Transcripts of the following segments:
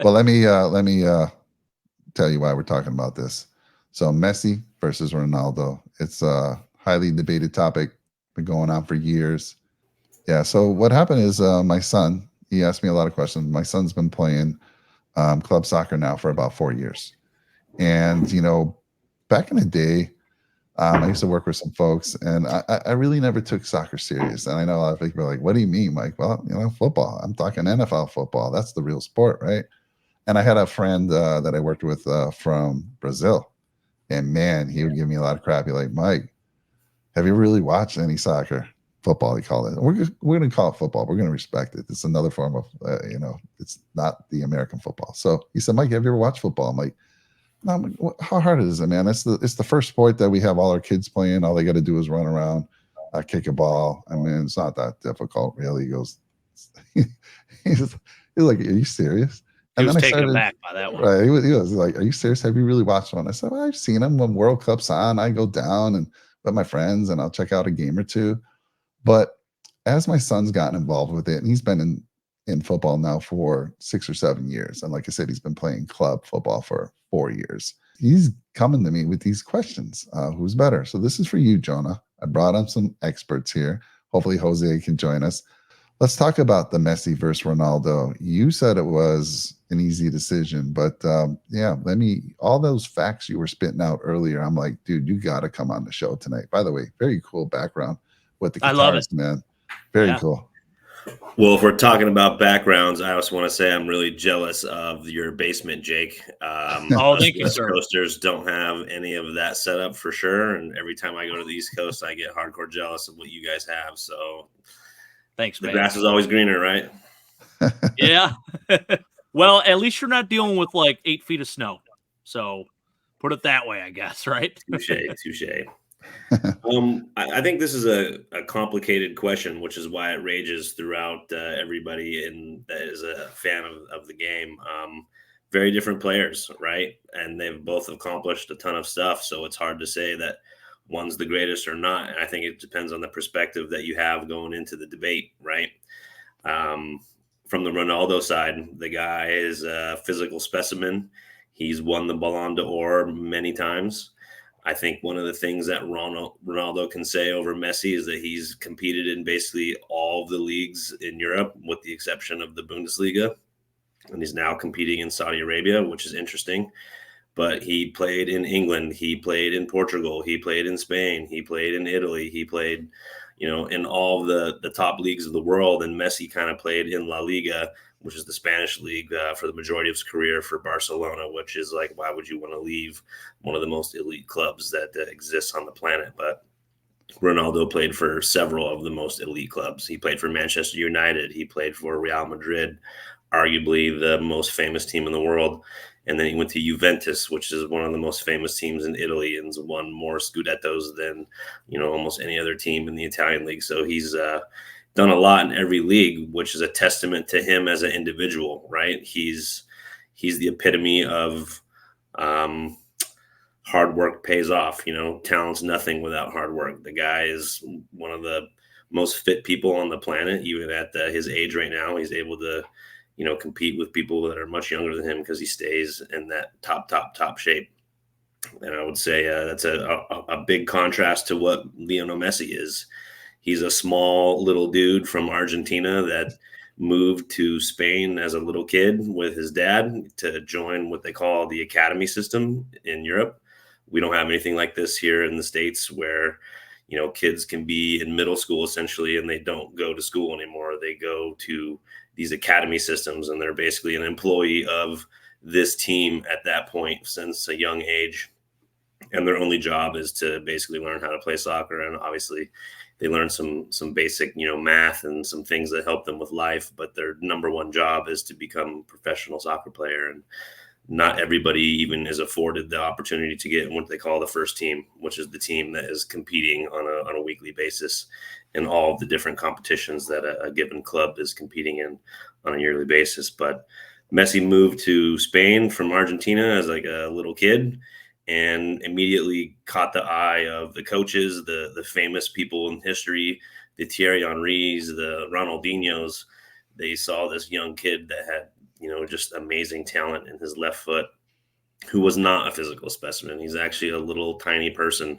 Well, let me tell you why we're talking about this. So Messi versus Ronaldo. It's a highly debated topic, been going on for years. Yeah. So what happened is my son, he asked me a lot of questions. My son's been playing club soccer now for about 4 years. And, back in the day, I used to work with some folks, and I really never took soccer serious. And I know a lot of people are like, "What do you mean, Mike?" Well, football. I'm talking NFL football. That's the real sport, right? And I had a friend that I worked with from Brazil, and man, he would give me a lot of crap. He's like, "Mike, have you really watched any soccer? Football, he called it. We're going to call it football. We're going to respect it. It's another form of, it's not the American football." So he said, "Mike, have you ever watched football?" I'm like, "No, how hard is it, man? It's the first sport that we have all our kids playing. All they got to do is run around, kick a ball. I mean, it's not that difficult, really." He goes, he's, he's like, "Are you serious?" He And then was I taken started, aback by that one. right? He was like, "Are you serious? Have you really watched one?" I said, "Well, I've seen them when World Cup's on. I go down and with my friends, and I'll check out a game or two." But as my son's gotten involved with it, and he's been in football now for 6 or 7 years, and like I said, he's been playing club football for 4 years. He's coming to me with these questions: Who's better? So this is for you, Jonah. I brought on some experts here. Hopefully, Jose can join us. Let's talk about the Messi versus Ronaldo. You said it was an easy decision, but yeah, all those facts you were spitting out earlier, I'm like, dude, you got to come on the show tonight. By the way, very cool background with the I love it. guitars, man. Very Yeah. cool. Well, if we're talking about backgrounds, I also want to say I'm really jealous of your basement, Jake. Oh, Us thank you, West sir. Coasters don't have any of that set up for sure. And every time I go to the East Coast, I get hardcore jealous of what you guys have. So Thanks, the man. grass is always greener, right? Yeah. Well, at least you're not dealing with like 8 feet of snow. So put it that way, I guess, right? Touche, touche. I think this is a complicated question, which is why it rages throughout everybody and that is a fan of the game. Very different players, right? And they've both accomplished a ton of stuff. So it's hard to say that one's the greatest or not. And I think it depends on the perspective that you have going into the debate, right? Um, from the Ronaldo side, the guy is a physical specimen. He's won the Ballon d'Or many times. I think one of the things that Ronaldo can say over Messi is that he's competed in basically all of the leagues in Europe, with the exception of the Bundesliga. And he's now competing in Saudi Arabia, which is interesting. But he played in England, he played in Portugal, he played in Spain, he played in Italy, he played, in all the top leagues of the world. And Messi kind of played in La Liga, which is the Spanish league, for the majority of his career for Barcelona, which is like, why would you want to leave one of the most elite clubs that exists on the planet? But Ronaldo played for several of the most elite clubs. He played for Manchester United. He played for Real Madrid, arguably the most famous team in the world. And then he went to Juventus, which is one of the most famous teams in Italy, and won more Scudettos than almost any other team in the Italian league. So he's done a lot in every league, which is a testament to him as an individual, right? He's the epitome of hard work pays off. Talent's nothing without hard work. The guy is one of the most fit people on the planet, even at his age right now. He's able to compete with people that are much younger than him because he stays in that top shape. And I would say that's a big contrast to what Lionel Messi is. He's a small little dude from Argentina that moved to Spain as a little kid with his dad to join what they call the academy system in Europe. We don't have anything like this here in the States, where kids can be in middle school essentially and they don't go to school anymore. They go to these academy systems, and they're basically an employee of this team at that point since a young age. And their only job is to basically learn how to play soccer. And obviously they learn some basic, math and some things that help them with life. But their number one job is to become a professional soccer player. And not everybody even is afforded the opportunity to get what they call the first team, which is the team that is competing on a weekly basis in all of the different competitions that a given club is competing in on a yearly basis. But Messi moved to Spain from Argentina as like a little kid, and immediately caught the eye of the coaches, the famous people in history, the Thierry Henrys, the Ronaldinhos. They saw this young kid that had just amazing talent in his left foot, who was not a physical specimen. He's actually a little tiny person.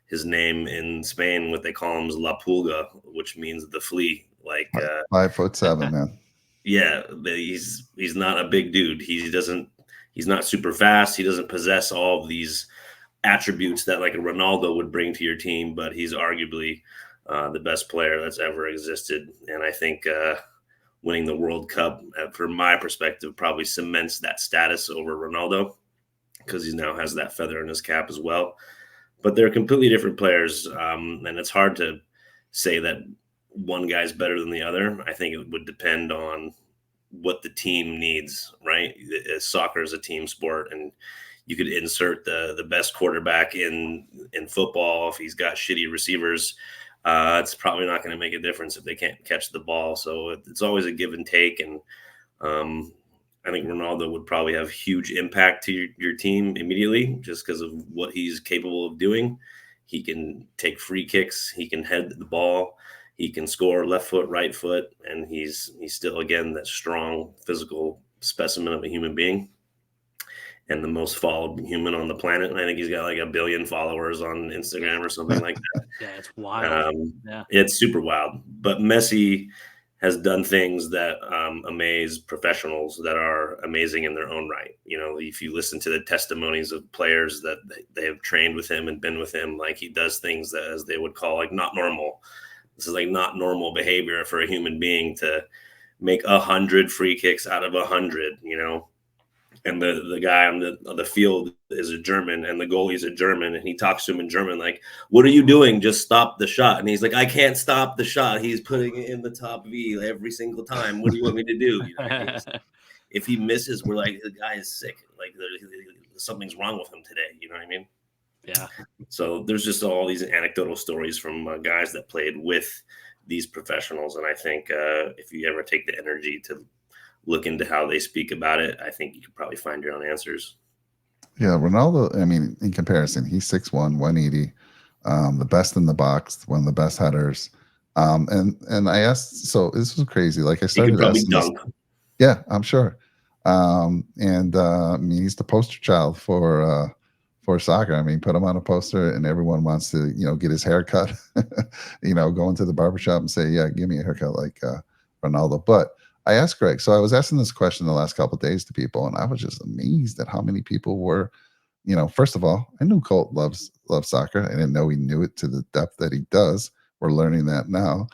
His name in Spain, what they call him is La Pulga, which means the flea. Like, 5'7", man. yeah, he's not a big dude. He's not super fast. He doesn't possess all of these attributes that like a Ronaldo would bring to your team, but he's arguably the best player that's ever existed. And I think winning the World Cup, from my perspective, probably cements that status over Ronaldo, because he now has that feather in his cap as well. But they're completely different players, and it's hard to say that one guy's better than the other. I think it would depend on what the team needs, right? Soccer is a team sport, and you could insert the best quarterback in football. If he's got shitty receivers, it's probably not going to make a difference if they can't catch the ball. So it's always a give and take. And I think Ronaldo would probably have huge impact to your team immediately, just because of what he's capable of doing. He can take free kicks. He can head the ball. He can score left foot, right foot, and he's still, again, that strong physical specimen of a human being, and the most followed human on the planet. And I think he's got like 1 billion followers on Instagram or something like that. Yeah, it's wild. It's super wild. But Messi has done things that amaze professionals that are amazing in their own right. If you listen to the testimonies of players that they have trained with him and been with him, like, he does things that, as they would call, like, not normal. This is like not normal behavior for a human being to make 100 free kicks out of 100, and the guy on the field is a German, and the goalie's a German, and he talks to him in German, like, "What are you doing? Just stop the shot." And he's like, "I can't stop the shot. He's putting it in the top V every single time. What do you want me to do?" If he misses, we're like, the guy is sick. Like, something's wrong with him today. You know what I mean? Yeah. So there's just all these anecdotal stories from guys that played with these professionals. And I think if you ever take the energy to look into how they speak about it, I think you could probably find your own answers. Yeah, Ronaldo, I mean, in comparison, he's 6'1", 180, the best in the box, one of the best headers. And I asked, so this was crazy. Like, I started asking dunk. Yeah, I'm sure. I mean, he's the poster child for soccer. I mean, put him on a poster and everyone wants to, get his hair cut, go into the barbershop and say, yeah, give me a haircut like Ronaldo. But I asked Greg, so I was asking this question the last couple of days to people, and I was just amazed at how many people were, first of all, I knew Colt loves soccer. I didn't know he knew it to the depth that he does. We're learning that now.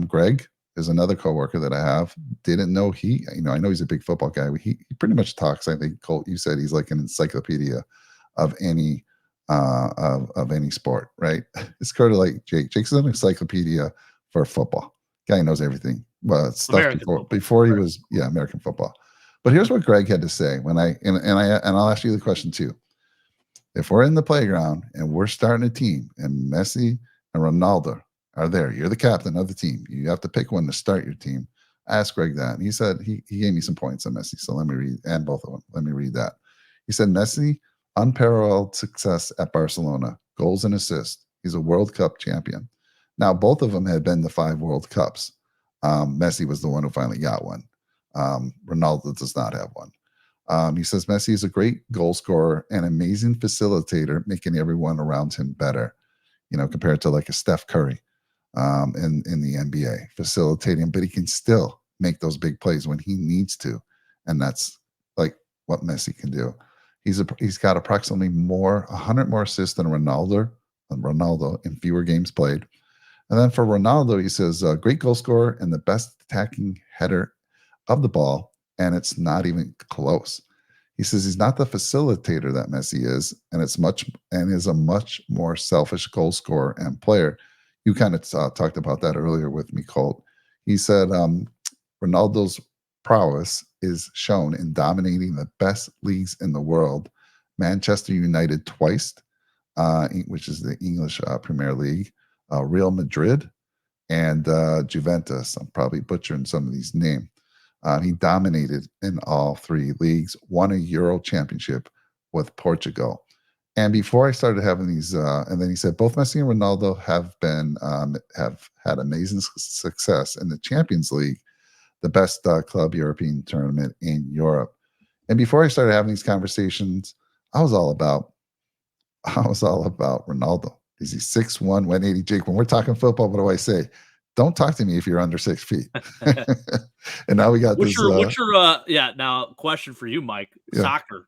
Greg is another coworker that I have. Didn't know I know he's a big football guy. He pretty much talks. I think, Colt, you said he's like an encyclopedia of any of any sport, right? It's kind of like Jake. Jake's an encyclopedia for football. Guy knows everything. Well, stuff before he was American football. But here's what Greg had to say when and I'll ask you the question too. If we're in the playground and we're starting a team and Messi and Ronaldo are there, you're the captain of the team. You have to pick one to start your team. I asked Greg that, and he said he gave me some points on Messi. So let me read, and both of them. Let me read that. He said Messi, unparalleled success at Barcelona, goals and assists. He's a World Cup champion. Now, both of them had been to 5 World Cups. Messi was the one who finally got one. Ronaldo does not have one. He says Messi is a great goal scorer and amazing facilitator, making everyone around him better, compared to like a Steph Curry in the NBA, facilitating, but he can still make those big plays when he needs to. And that's like what Messi can do. He's got approximately 100 more assists than Ronaldo in fewer games played. And then for Ronaldo, he says, great goal scorer and the best attacking header of the ball, and it's not even close. He says he's not the facilitator that Messi is, and is a much more selfish goal scorer and player. You kind of talked about that earlier with me, Colt. He said Ronaldo's prowess is shown in dominating the best leagues in the world, Manchester United twice, which is the English Premier League, Real Madrid, and Juventus. I'm probably butchering some of these names. He dominated in all 3 leagues, won a Euro championship with Portugal. And before I started having these, and then he said, both Messi and Ronaldo have had amazing success in the Champions League. the best club European tournament in Europe. And before I started having these conversations, I was all about Ronaldo. Is he 6'1", 180? Jake, when we're talking football, what do I say? Don't talk to me if you're under 6 feet. And now we got What's this. your now question for you, Mike? Yeah. Soccer.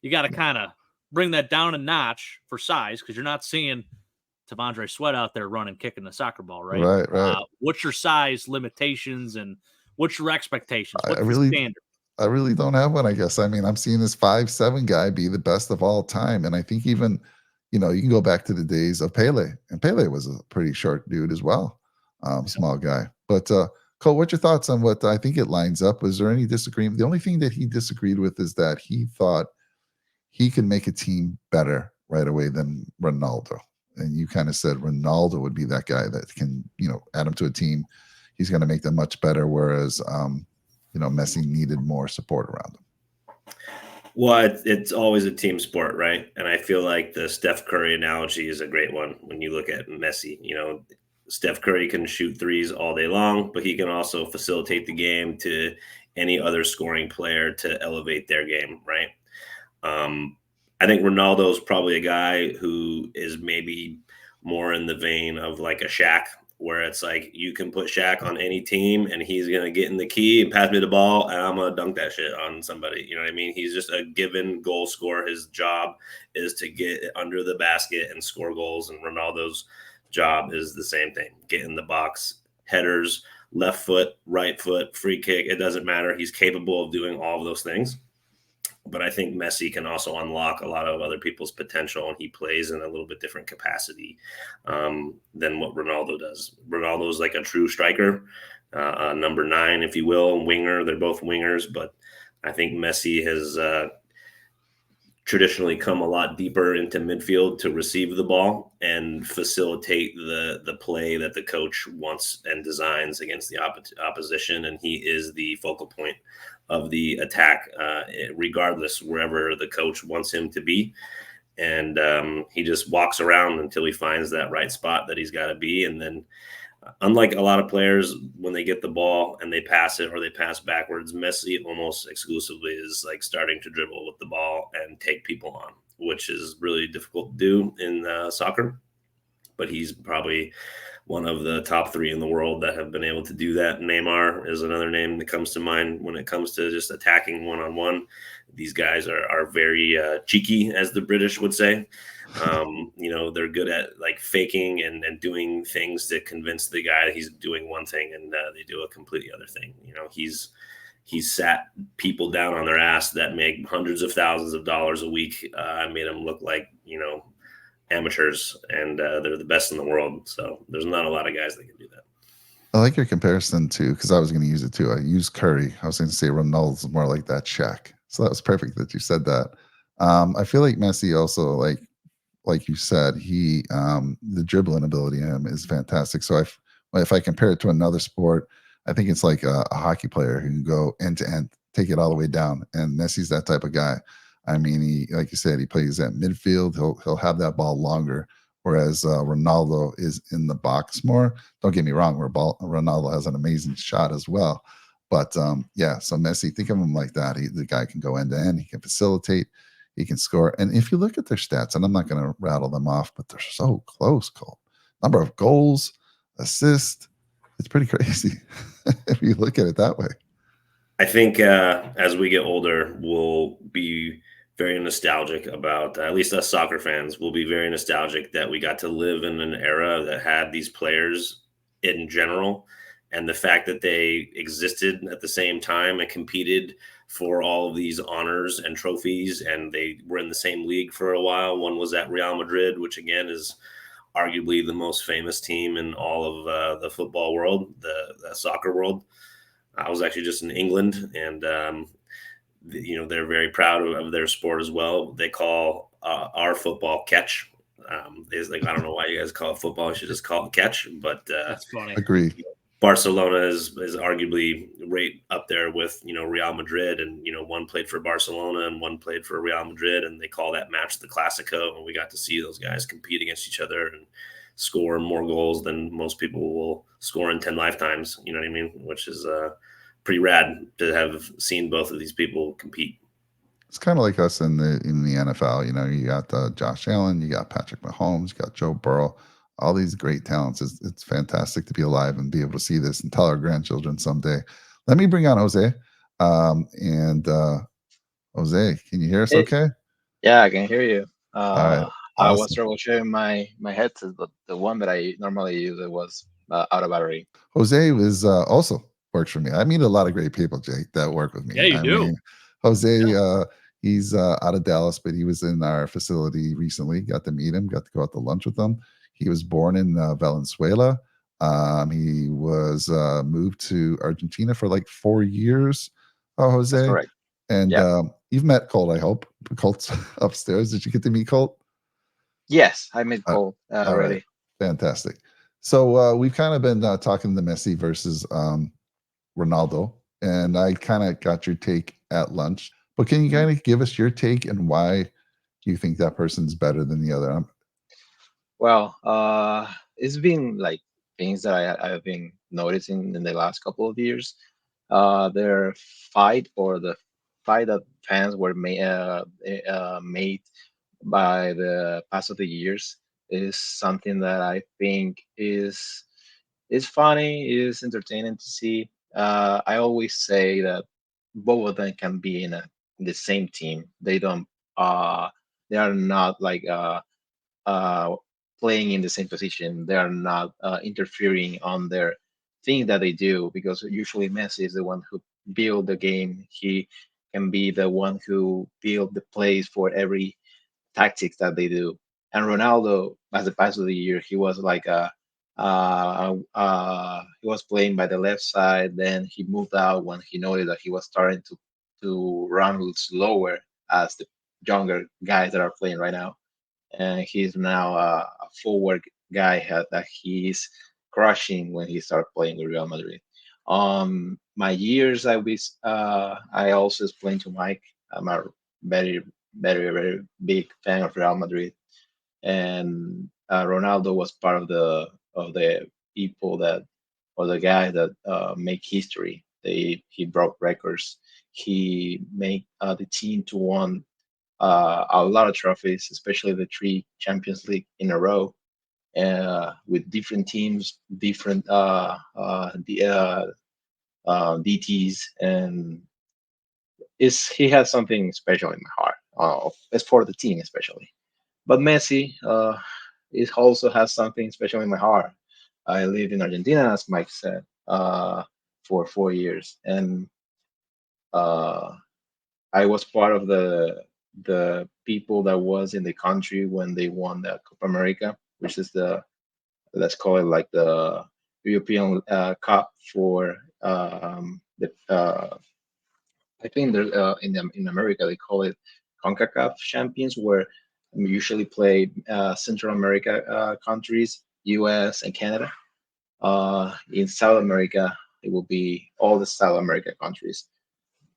You got to kind of bring that down a notch for size because you're not seeing Tavondre Sweat out there running, kicking the soccer ball, right? Right. What's your size limitations and what's your expectations? What's I the standard? really don't have one, I guess. I mean, I'm seeing this 5'7" guy be the best of all time. And I think even, you can go back to the days of Pele. And Pele was a pretty short dude as well, small guy. But Cole, what's your thoughts on what I think it lines up? Was there any disagreement? The only thing that he disagreed with is that he thought he could make a team better right away than Ronaldo. And you kind of said Ronaldo would be that guy that can, add him to a team. He's going to make them much better. Whereas, Messi needed more support around him. Well, it's always a team sport, right? And I feel like the Steph Curry analogy is a great one when you look at Messi. Steph Curry can shoot threes all day long, but he can also facilitate the game to any other scoring player to elevate their game, right? I think Ronaldo is probably a guy who is maybe more in the vein of like a Shaq, where it's like you can put Shaq on any team and he's going to get in the key and pass me the ball and I'm going to dunk that shit on somebody. You know what I mean? He's just a given goal scorer. His job is to get under the basket and score goals. And Ronaldo's job is the same thing. Get in the box, headers, left foot, right foot, free kick. It doesn't matter. He's capable of doing all of those things. But I think Messi can also unlock a lot of other people's potential, and he plays in a little bit different capacity than what Ronaldo does. Ronaldo is like a true striker, number 9, if you will, winger. They're both wingers, but I think Messi has traditionally come a lot deeper into midfield to receive the ball and facilitate the play that the coach wants and designs against the opposition. And he is the focal point of the attack, regardless wherever the coach wants him to be. And he just walks around until he finds that right spot that he's got to be. And then unlike a lot of players, when they get the ball and they pass it or they pass backwards, Messi almost exclusively is like starting to dribble with the ball and take people on, which is really difficult to do in soccer. But he's probably one of the top 3 in the world that have been able to do that. Neymar is another name that comes to mind when it comes to just attacking one-on-one. These guys are very cheeky, as the British would say. They're good at like faking and doing things to convince the guy that he's doing one thing and they do a completely other thing. He's sat people down on their ass that make hundreds of thousands of dollars a week. Made them look like, amateurs, and they're the best in the world. So there's not a lot of guys that can do that. I like your comparison too, because I was going to use it too. I used Curry. I was going to say Ronaldo's more like that Shaq. So that was perfect that you said that. I feel like Messi also, like you said, he the dribbling ability in him is fantastic. So if I compare it to another sport, I think it's like a hockey player who can go end to end, take it all the way down. And Messi's that type of guy. I mean, he, like you said, he plays at midfield. He'll have that ball longer, whereas Ronaldo is in the box more. Don't get me wrong, Ronaldo has an amazing shot as well. But so Messi, think of him like that. The guy can go end to end. He can facilitate. He can score. And if you look at their stats, and I'm not going to rattle them off, but they're so close, Cole. Number of goals, assists, it's pretty crazy if you look at it that way. I think as we get older, we'll be very nostalgic about, at least us soccer fans, will be very nostalgic that we got to live in an era that had these players in general. And the fact that they existed at the same time and competed for all of these honors and trophies, and they were in the same league for a while. One was at Real Madrid, which again is arguably the most famous team in all of the football world, the soccer world. I was actually just in England, and they're very proud of their sport as well. They call our football catch. I don't know why you guys call it football. You should just call it catch. But that's funny. Agree. Barcelona is arguably right up there with Real Madrid, and one played for Barcelona and one played for Real Madrid, and they call that match the Clasico. And we got to see those guys compete against each other and score more goals than most people will score in 10 lifetimes. You know what I mean? Which is pretty rad to have seen both of these people compete. It's kind of like us in the NFL. You got Josh Allen, you got Patrick Mahomes, you got Joe Burrow, all these great talents. It's fantastic to be alive and be able to see this and tell our grandchildren someday. Let me bring on Jose. And Jose, can you hear us? Okay. Yeah, I can hear you. All right. I was Awesome. troubleshooting my headset, but the one that I normally use it was out of battery. Jose is also works for me. I meet a lot of great people, Jake, that work with me. Yeah, you do. Mean, Jose, he's out of Dallas, but he was in our facility recently. Got to meet him, got to go out to lunch with him. He was born in Valenzuela. He was moved to Argentina for like 4 years. Jose. That's correct. And you've met Colt, I hope. Colt's upstairs. Did you get to meet Colt? Yes, I met Colt already. Right. Fantastic. So we've kind of been talking to Messi versus Ronaldo, and I kind of got your take at lunch. But can you kind of give us your take and why you think that person's better than the other? Well, it's been like things that I've been noticing in the last couple of years. Their fight, or the fight that fans were made by the past of the years, is something that I think is funny, is entertaining to see. I always say that both of them can be in the same team. They don't. They are not like uh, playing in the same position. They are not interfering on their thing that they do, because usually Messi is the one who build the game. He can be the one who build the plays for every tactics that they do. And Ronaldo, as the past of the year, he was like he was playing by the left side. Then he moved out when he noticed that he was starting to run slower as the younger guys that are playing right now. And he's now a forward guy that he's crushing when he started playing with Real Madrid. My years, I also explained to Mike, I'm a very, very, very big fan of Real Madrid, and Ronaldo was part of the people that, or the guy that make history. He broke records. He made the team to won a lot of trophies, especially the 3 Champions League in a row, with different teams, different DTs, and he has something special in my heart. It's for the team especially. But Messi, it also has something special in my heart. I lived in Argentina, as Mike said, for 4 years, and I was part of the people that was in the country when they won the Copa America, which is let's call it like the European Cup for the I think there, in America they call it CONCACAF champions, where we usually play Central America countries, U.S. and Canada. In South America, it will be all the South America countries,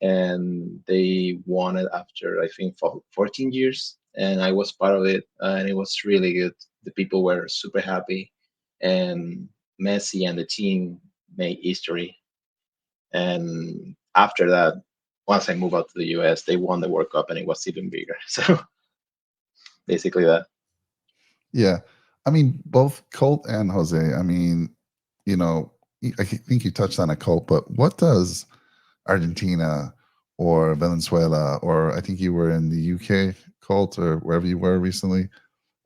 and they won it after, I think, 14 years, and I was part of it, and it was really good. The people were super happy, and Messi and the team made history. And after that, once I moved out to the US, they won the World Cup, and it was even bigger. So basically that. Yeah. I mean, both Colt and Jose, I mean, I think you touched on a Colt, but what does Argentina or Venezuela, or I think you were in the UK, Colt, or wherever you were recently,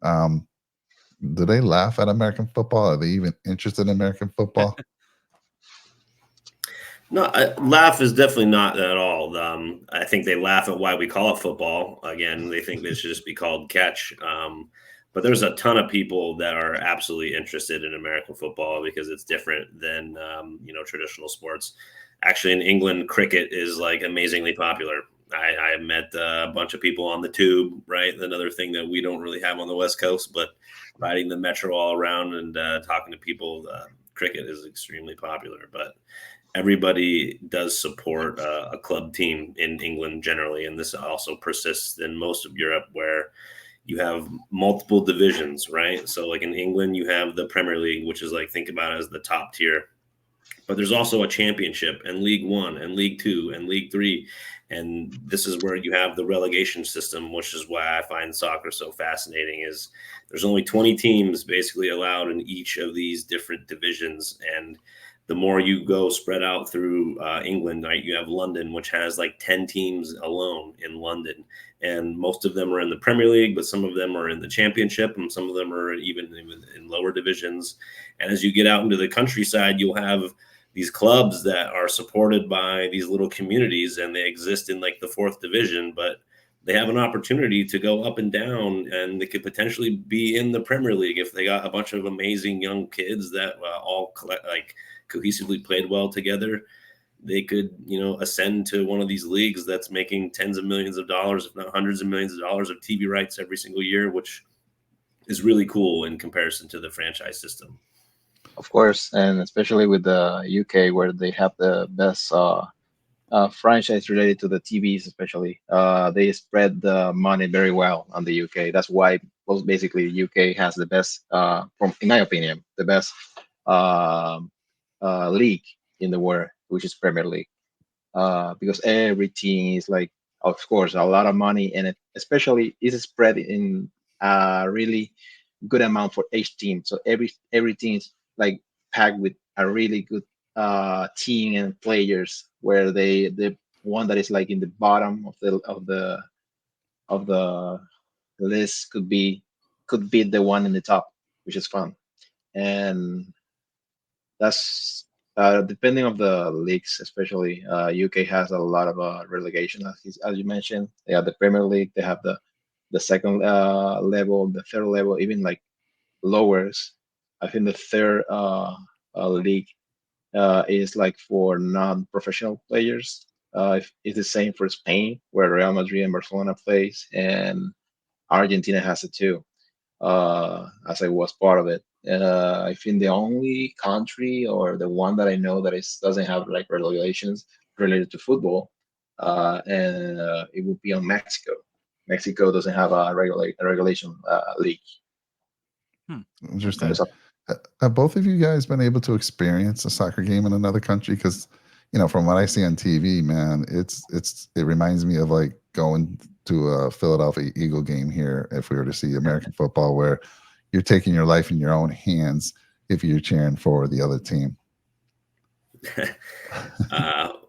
do they laugh at American football? Are they even interested in American football? No, laugh is definitely not at all. I think they laugh at why we call it football. Again, they think it should just be called catch. But there's a ton of people that are absolutely interested in American football because it's different than traditional sports. Actually, in England, cricket is like amazingly popular. I met a bunch of people on the tube, right? Another thing that we don't really have on the West Coast, but riding the metro all around and talking to people, cricket is extremely popular. But everybody does support a club team in England generally, and this also persists in most of Europe, where you have multiple divisions, right? So like in England, you have the Premier League, which is like, think about it as the top tier. But there's also a championship and League One and League Two and League Three. And this is where you have the relegation system, which is why I find soccer so fascinating, is there's only 20 teams basically allowed in each of these different divisions. And the more you go spread out through England, right, you have London, which has like 10 teams alone in London. And most of them are in the Premier League, but some of them are in the Championship, and some of them are even in lower divisions. And as you get out into the countryside, you'll have these clubs that are supported by these little communities, and they exist in like the 4th division, but they have an opportunity to go up and down, and they could potentially be in the Premier League if they got a bunch of amazing young kids that all cohesively played well together. They could, ascend to one of these leagues that's making tens of millions of dollars, if not hundreds of millions of dollars of TV rights every single year, which is really cool in comparison to the franchise system. Of course, and especially with the UK, where they have the best franchise related to the TVs, especially. They spread the money very well on the UK. That's why, well, basically, the UK has the best, in my opinion, the best league in the world, which is Premier League. Because every team is like, of course, a lot of money, and it especially is spread in a really good amount for each team. So every team is like packed with a really good team and players, where the one that is like in the bottom of the list could beat the one in the top, which is fun. And that's depending of the leagues, especially UK has a lot of relegation, as you mentioned. They have the Premier League, they have the second level, the third level, even like lowers. I think the third league is like for non-professional players. It's the same for Spain, where Real Madrid and Barcelona plays, and Argentina has it too, as I was part of it. I think the only country, or the one that I know that doesn't have like regulations related to football, and it would be on Mexico. Mexico doesn't have a regulation league. Interesting. Have both of you guys been able to experience a soccer game in another country? Because, from what I see on TV, man, it reminds me of like going to a Philadelphia Eagle game here, if we were to see American football, where you're taking your life in your own hands if you're cheering for the other team.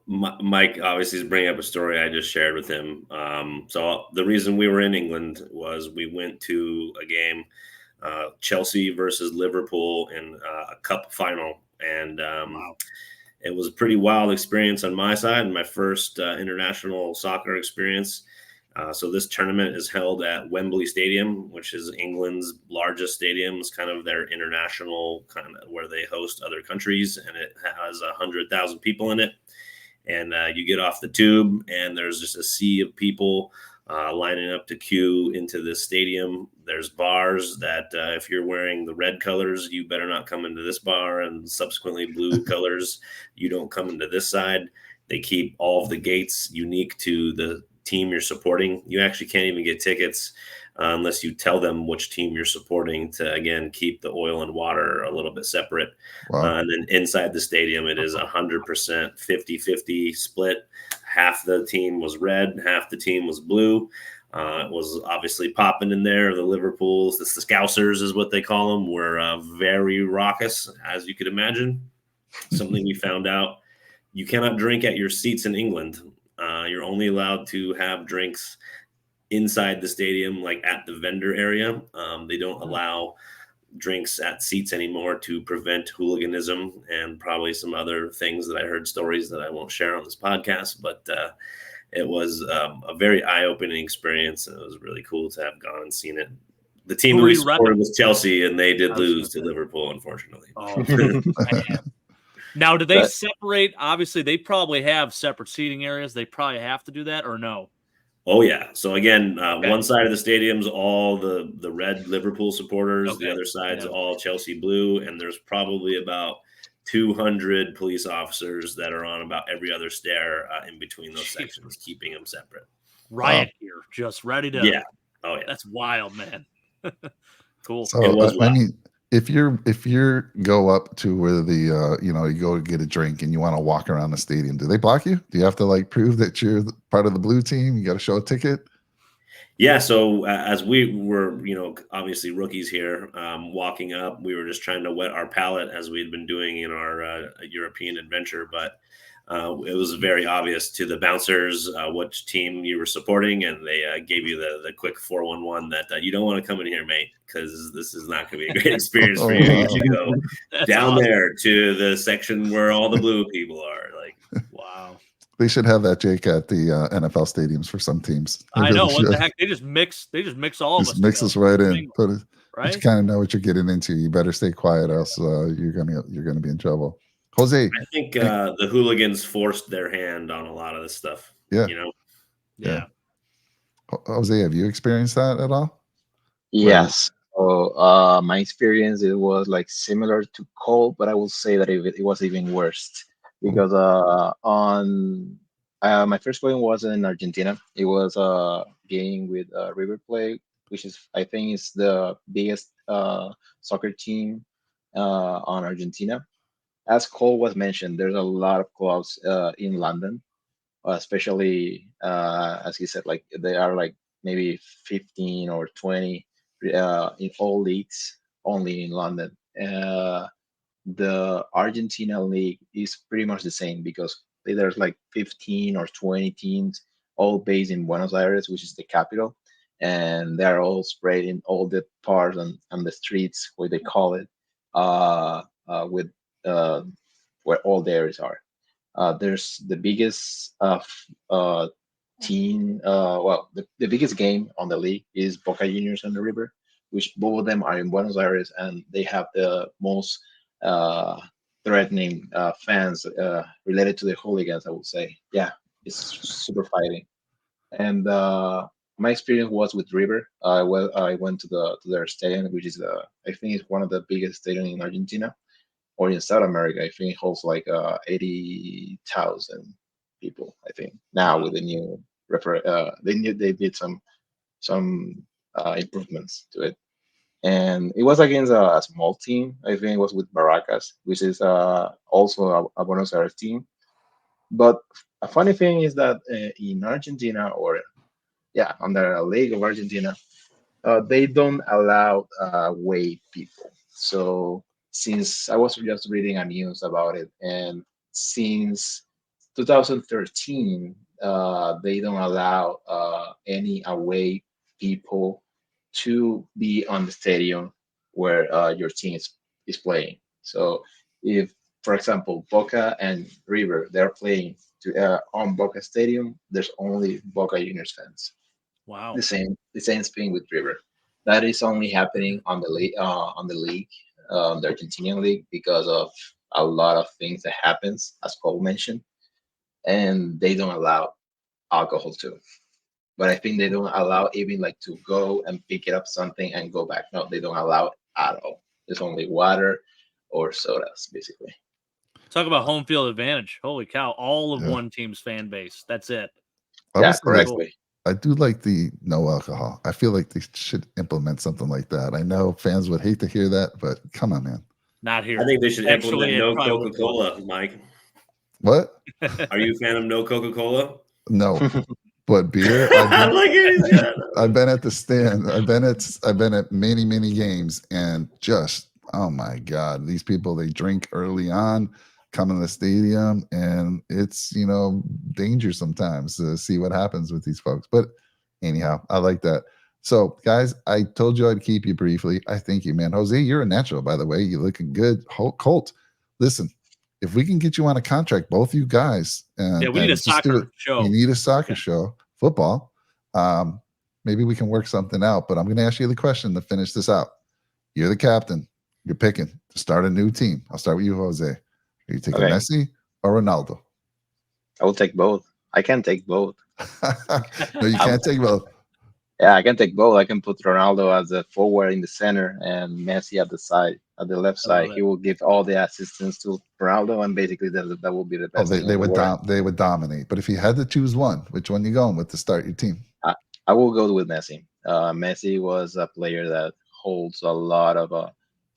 Mike obviously is bringing up a story I just shared with him. So the reason we were in England was we went to a game, Chelsea versus Liverpool in a cup final. And wow. It was a pretty wild experience on my side, my first international soccer experience. So this tournament is held at Wembley Stadium, which is England's largest stadium. It's kind of their international kind of where they host other countries, and it has 100,000 people in it. And you get off the tube, and there's just a sea of people lining up to queue into this stadium. There's bars that if you're wearing the red colors, you better not come into this bar, and subsequently blue colors, you don't come into this side. They keep all of the gates unique to the team you're supporting. You actually can't even get tickets unless you tell them which team you're supporting, to, again, keep the oil and water a little bit separate. Wow. And then inside the stadium, it is 100% 50-50 split. Half the team was red, half the team was blue. It was obviously popping in there. The Liverpools, the Scousers is what they call them, were very raucous, as you could imagine. Something we found out, you cannot drink at your seats in England. You're only allowed to have drinks inside the stadium, like at the vendor area. They don't allow drinks at seats anymore to prevent hooliganism and probably some other things that I heard stories that I won't share on this podcast. But it was a very eye-opening experience, and it was really cool to have gone and seen it. The team we supported was Chelsea, and they did lose to Liverpool, unfortunately. Oh, man. Now, do they separate? Obviously, they probably have separate seating areas. They probably have to do that, or no? Oh, yeah. So, again, one side of the stadium's all the red Liverpool supporters. Okay. The other side's all Chelsea blue. And there's probably about 200 police officers that are on about every other stair in between those sections, keeping them separate. Riot gear, just ready to. Yeah. Oh, yeah. That's wild, man. Cool. So, if you go up to where the you go to get a drink and you want to walk around the stadium, do they block you? Do you have to like prove that you're part of the blue team? You got to show a ticket. Yeah, so as we were, obviously rookies here, walking up, we were just trying to wet our palate as we had been doing in our European adventure. But it was very obvious to the bouncers which team you were supporting, and they gave you the quick 411 that you don't want to come in here, mate, because this is not going to be a great experience for you. You should go down there to the section where all the blue people are. Like, wow. They should have that, Jake, at the NFL stadiums for some teams. I know what the heck. They just mix all of us. Just mix us right in. But right? You kind of know what you're getting into. You better stay quiet, else you're gonna be in trouble. Jose, I think the hooligans forced their hand on a lot of this stuff. Yeah. Yeah. Jose, have you experienced that at all? Yes. So my experience, it was like similar to Cole, but I will say that it was even worse because on my first game was in Argentina. It was a game with River Plate, which is, I think, is the biggest soccer team on Argentina. As Cole was mentioned, there's a lot of clubs in London, especially as he said, like they are like maybe 15 or 20 in all leagues only in London. The Argentina league is pretty much the same because there's like 15 or 20 teams all based in Buenos Aires, which is the capital, and they're all spread in all the parts and the streets, where they call it, with where all the areas are. There's the biggest team. The biggest game on the league is Boca Juniors and the River, which both of them are in Buenos Aires, and they have the most threatening fans related to the hooligans, I would say. Yeah, it's super fighting. And my experience was with River. I went to their stadium, which is I think it's one of the biggest stadiums in Argentina or in South America. I think it holds like 80,000 people. I think now with the new they did some improvements to it, and it was against a small team. I think it was with Barracas, which is also a Buenos Aires team. But a funny thing is that in Argentina, or on the League of Argentina, they don't allow away people. So since I was just reading a news about it, and since 2013, they don't allow any away people to be on the stadium where your team is playing. So if, for example, Boca and River, they're playing on Boca Stadium, there's only Boca Juniors fans. Wow. The same thing with River. That is only happening on the league, the Argentinian league, because of a lot of things that happens, as Paul mentioned, and they don't allow alcohol too. But I think they don't allow even like to go and pick it up something and go back. No, they don't allow it at all. There's only water or sodas, basically. Talk about home field advantage. Holy cow. All of one team's fan base. That's it. Correctly. I do like the no alcohol. I feel like they should implement something like that. I know fans would hate to hear that, but come on, man. Not here. I think they should implement no Coca-Cola, Mike. What? Are you a fan of no Coca-Cola? No. But beer, I've been at the stand. I've been at many games, and just, oh my God, these people, they drink early on, come in the stadium, and it's danger sometimes to see what happens with these folks. But anyhow, I like that. So guys, I told you I'd keep you briefly. I thank you, man. Jose, you're a natural, by the way. You're looking good. Colt, listen. If we can get you on a contract, both you guys, we need a soccer show. You need a soccer show, football. Maybe we can work something out. But I'm going to ask you the question to finish this out. You're the captain. You're picking to start a new team. I'll start with you, Jose. Are you taking Messi or Ronaldo? I will take both. I can take both. No, you can't take both. Yeah, I can take both. I can put Ronaldo as a forward in the center and Messi at the side, at the left side. He will give all the assistance to Ronaldo, and basically that will be the best. They would dominate. But if you had to choose one, which one you going with to start your team? I will go with Messi. Messi was a player that holds a lot of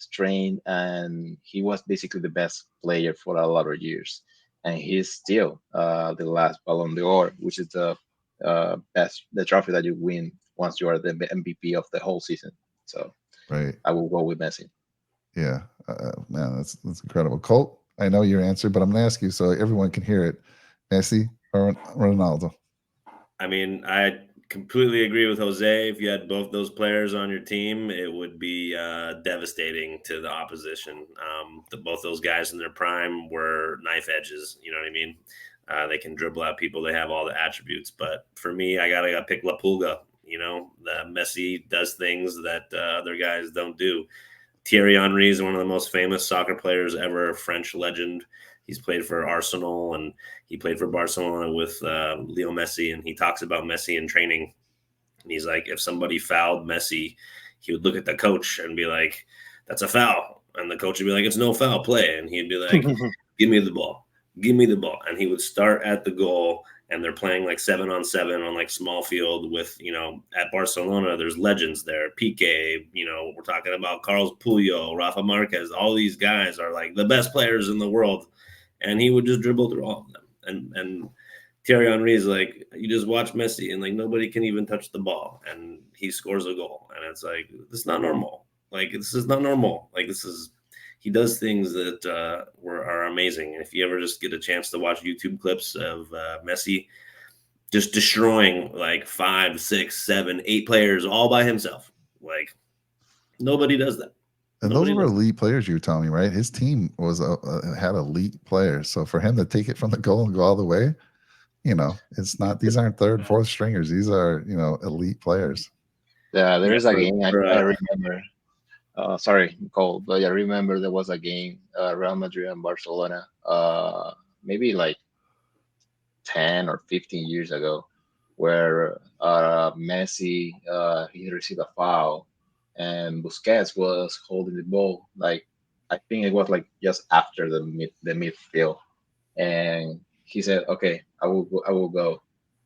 train, and he was basically the best player for a lot of years. And he's still the last Ballon d'Or, which is the trophy that you win once you are the MVP of the whole season. So right. I will go with Messi. Yeah, man, that's incredible. Colt, I know your answer, but I'm going to ask you so everyone can hear it. Messi or Ronaldo? I mean, I completely agree with Jose. If you had both those players on your team, it would be devastating to the opposition. Both those guys in their prime were knife edges. You know what I mean? They can dribble out people. They have all the attributes. But for me, I gotta pick La Pulga. You know, Messi does things that other guys don't do. Thierry Henry is one of the most famous soccer players ever, a French legend. He's played for Arsenal and he played for Barcelona with Lionel Messi. And he talks about Messi in training. And he's like, if somebody fouled Messi, he would look at the coach and be like, that's a foul. And the coach would be like, it's no foul, play. And he'd be like, give me the ball. Give me the ball. And he would start at the goal. And they're playing like 7-on-7 on like small field with, you know, at Barcelona, there's legends there. Piqué, you know, we're talking about Carlos Puyol, Rafa Marquez. All these guys are like the best players in the world. And he would just dribble through all of them. And Thierry Henry is like, you just watch Messi and like nobody can even touch the ball. And he scores a goal. And it's like, this is not normal. Like, this is not normal. Like, he does things that are amazing. And if you ever just get a chance to watch YouTube clips of Messi just destroying like 5, 6, 7, 8 players all by himself, like nobody does that. And those were elite players you were telling me, right? His team was had elite players. So for him to take it from the goal and go all the way, you know, it's not. These aren't third, fourth stringers. These are, you know, elite players. Yeah, there is a game I remember. Sorry, Cole, but I remember there was a game, Real Madrid and Barcelona, maybe like 10 or 15 years ago, where Messi he received a foul, and Busquets was holding the ball. Like, I think it was like just after the midfield, and he said, "Okay, I will go."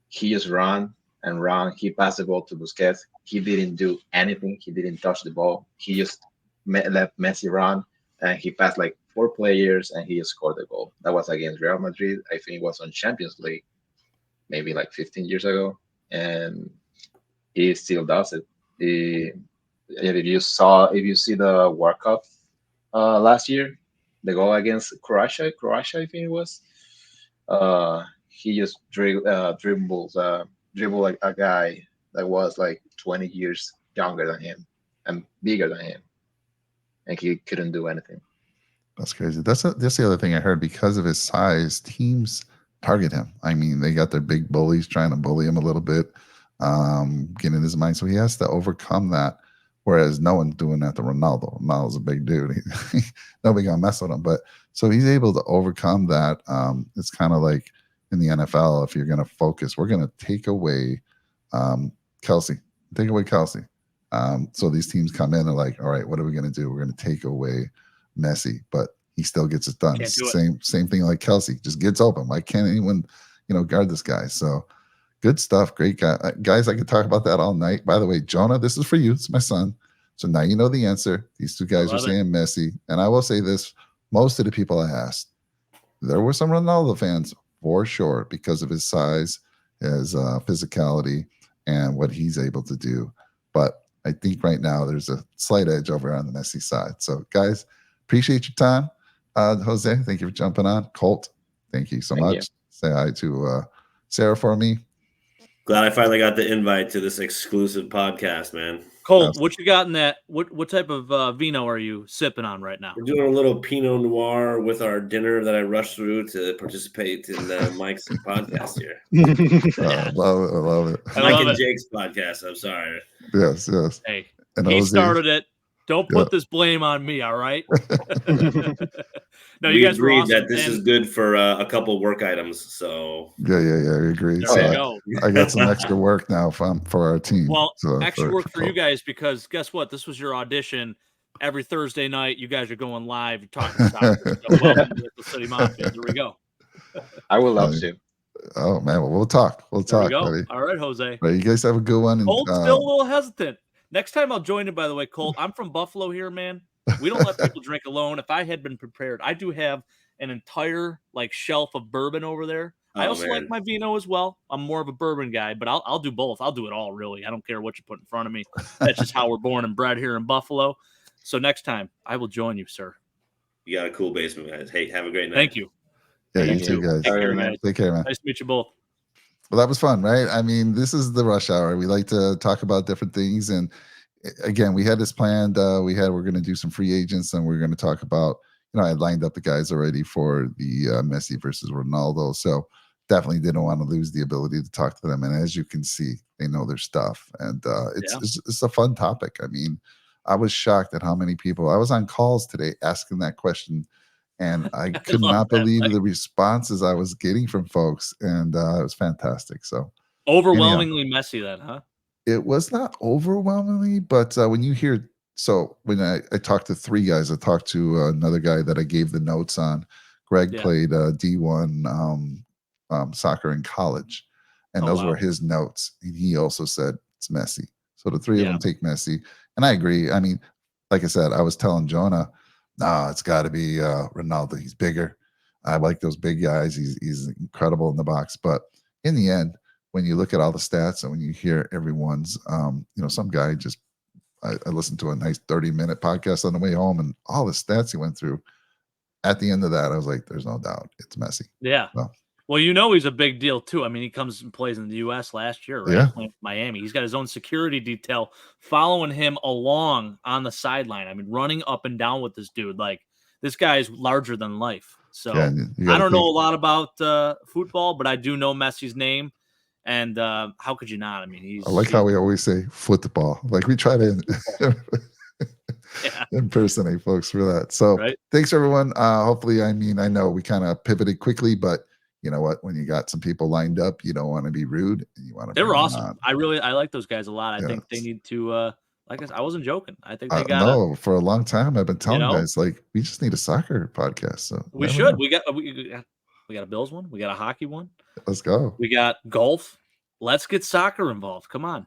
He just ran and ran. He passed the ball to Busquets. He didn't do anything. He didn't touch the ball. He just let Messi run, and he passed like 4 players, and he just scored the goal. That was against Real Madrid. I think it was on Champions League, maybe like 15 years ago, and he still does it. If you see the World Cup last year, the goal against Croatia, I think it was. He just dribbled like a guy that was like 20 years younger than him and bigger than him, and he couldn't do anything. That's crazy. That's the other thing I heard. Because of his size, teams target him. I mean, they got their big bullies trying to bully him a little bit, get in his mind. So he has to overcome that. Whereas no one's doing that to Ronaldo. Ronaldo's a big dude. Nobody gonna mess with him. But so he's able to overcome that. It's kind of like in the NFL, if you're gonna focus, we're gonna take away Kelsey. Take away Kelsey. So these teams come in and like, all right, what are we gonna do? We're gonna take away Messi, but he still gets it done. Same thing like Kelsey, just gets open. Why can't anyone, guard this guy? So good stuff. Great guy. Guys, I could talk about that all night. By the way, Jonah, this is for you. It's my son. So now you know the answer. These two guys are saying Messi. And I will say this, most of the people I asked, there were some Ronaldo fans for sure because of his size, his physicality, and what he's able to do. But I think right now there's a slight edge over on the Messi side. So guys, appreciate your time. Jose, thank you for jumping on. Colt, thank you so much. Say hi to Sarah for me. Glad I finally got the invite to this exclusive podcast, man. Colt, what you got in that? What type of vino are you sipping on right now? We're doing a little Pinot Noir with our dinner that I rushed through to participate in Mike's podcast here. Love it. Mike and Jake's podcast. I'm sorry. Yes. Hey, and he started it. Don't put this blame on me, all right? No, you guys agreed awesome, that this is good for a couple work items. So yeah, I agree. There you go. I got some extra work now for our team. Well, extra work for you guys because guess what? This was your audition. Every Thursday night, you guys are going live. You're talking soccer. So welcome to the City Mafia. Here we go. I would love to. Oh man, well, we'll talk. We'll talk, buddy. All right, Jose. Right, you guys have a good one. Colt's still a little hesitant. Next time I'll join you, by the way, Colt. I'm from Buffalo here, man. We don't let people drink alone. If I had been prepared, I do have an entire like shelf of bourbon over there. I Oh, also like man. my vino as well. I'm more of a bourbon guy, but I'll do both. I'll do it all, really. I don't care what you put in front of me. That's just how we're born and bred here in Buffalo. So next time, I will join you, sir. You got a cool basement, guys. Hey, have a great night. Thank you. Yeah, you Thank too, you. guys. Take care, man. guys. Take care, man. Nice to meet you both. Well, that was fun, right? I mean, this is the rush hour. We like to talk about different things, and again, we had this planned. We're going to do some free agents, and we're going to talk about. I had lined up the guys already for the Messi versus Ronaldo, so definitely didn't want to lose the ability to talk to them. And as you can see, they know their stuff, and it's a fun topic. I mean, I was shocked at how many people. I was on calls today asking that question. And I could not believe the responses I was getting from folks, and it was fantastic. So overwhelmingly Messi, then, huh? It was not overwhelmingly, but when you hear, when I talked to three guys, I talked to another guy that I gave the notes on. Greg played D1 soccer in college, and those were his notes. And he also said it's Messi. So the three of them take Messi, and I agree. I mean, like I said, I was telling Jonah, nah, it's got to be Ronaldo. He's bigger. I like those big guys. He's incredible in the box. But in the end, when you look at all the stats and when you hear everyone's, some guy just, I listened to a nice 30-minute podcast on the way home, and all the stats he went through. At the end of that, I was like, there's no doubt it's Messi. Yeah. Well, he's a big deal too. I mean, he comes and plays in the U.S. last year, right? Yeah. Playing for Miami. He's got his own security detail following him along on the sideline. I mean, running up and down with this dude. Like, this guy is larger than life. So I don't know a lot about football, but I do know Messi's name. And how could you not? I mean, I like how we always say football. Like, we try to impersonate folks for that. So thanks, everyone. Hopefully, I know we kind of pivoted quickly, but you know what? When you got some people lined up, you don't want to be rude. And you want to. They were awesome. I like those guys a lot. I think they need to. Like I wasn't joking. I think they got. No, for a long time I've been telling guys, like, we just need a soccer podcast. So we should. We got a Bills one. We got a hockey one. Let's go. We got golf. Let's get soccer involved. Come on.